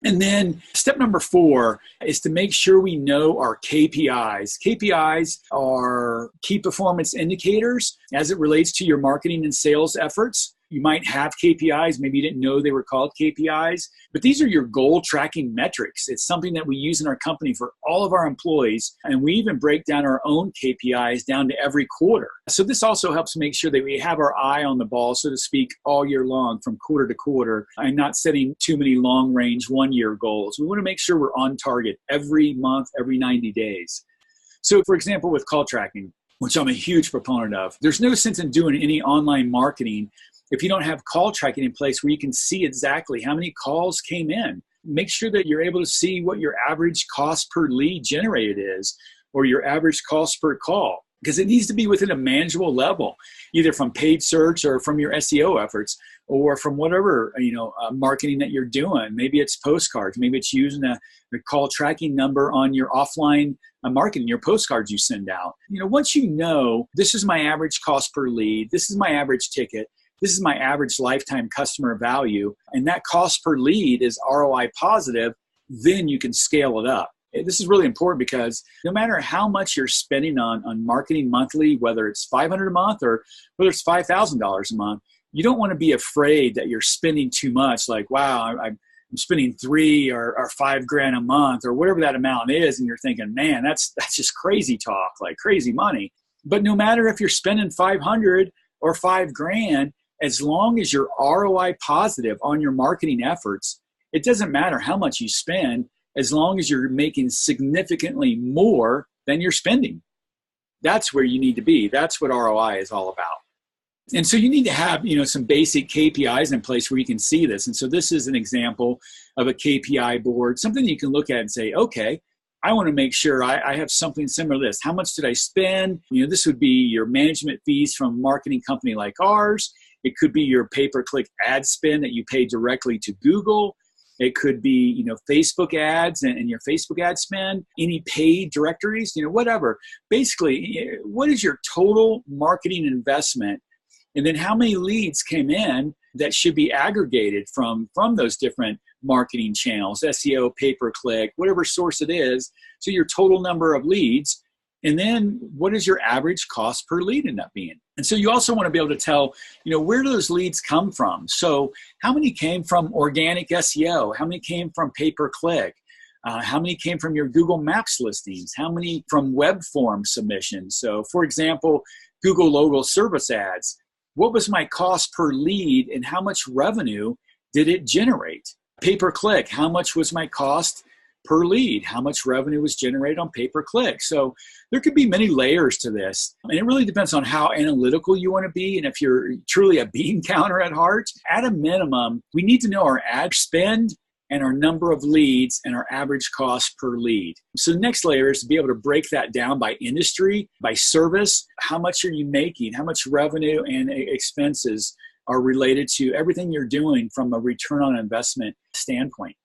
And then step number 4 is to make sure we know our KPIs. KPIs are key performance indicators as it relates to your marketing and sales efforts. You might have KPIs, maybe you didn't know they were called KPIs, but these are your goal tracking metrics. It's something that we use in our company for all of our employees, and we even break down our own KPIs down to every quarter. So this also helps make sure that we have our eye on the ball, so to speak, all year long from quarter to quarter, and not setting too many long-range one-year goals. We want to make sure we're on target every month, every 90 days. So for example, with call tracking, which I'm a huge proponent of, there's no sense in doing any online marketing if you don't have call tracking in place where you can see exactly how many calls came in. Make sure that you're able to see what your average cost per lead generated is, or your average cost per call, because it needs to be within a manageable level, either from paid search or from your SEO efforts, or from whatever marketing that you're doing. Maybe it's postcards, maybe it's using a call tracking number on your offline marketing, your postcards you send out. Once you know this is my average cost per lead, this is my average ticket, this is my average lifetime customer value, and that cost per lead is ROI positive, then you can scale it up. This is really important because no matter how much you're spending on marketing monthly, whether it's $500 a month or whether it's $5,000 a month, you don't want to be afraid that you're spending too much, like, wow, I'm spending $3,000 or $5,000 a month or whatever that amount is, and you're thinking, man, that's just crazy talk, like crazy money. But no matter if you're spending $500 or $5,000, as long as you're ROI positive on your marketing efforts, it doesn't matter how much you spend, as long as you're making significantly more than you're spending. That's where you need to be. That's what ROI is all about. And so you need to have, some basic KPIs in place where you can see this. And so this is an example of a KPI board, something you can look at and say, okay, I want to make sure I have something similar to this. How much did I spend? This would be your management fees from a marketing company like ours. It could be your pay-per-click ad spend that you pay directly to Google. It could be, Facebook ads and your Facebook ad spend, any paid directories, whatever. Basically, what is your total marketing investment? And then how many leads came in that should be aggregated from those different marketing channels, SEO, pay-per-click, whatever source it is. So your total number of leads. And then what is your average cost per lead end up being? And so you also want to be able to tell, where do those leads come from? So how many came from organic SEO? How many came from pay-per-click? How many came from your Google Maps listings? How many from web form submissions? So for example, Google logo service ads. What was my cost per lead and how much revenue did it generate? Pay-per-click, how much was my cost per lead? How much revenue was generated on pay-per-click? So there could be many layers to this. And it really depends on how analytical you want to be. And if you're truly a bean counter at heart, at a minimum, we need to know our ad spend and our number of leads and our average cost per lead. So the next layer is to be able to break that down by industry, by service. How much are you making? How much revenue and expenses are related to everything you're doing from a return on investment standpoint?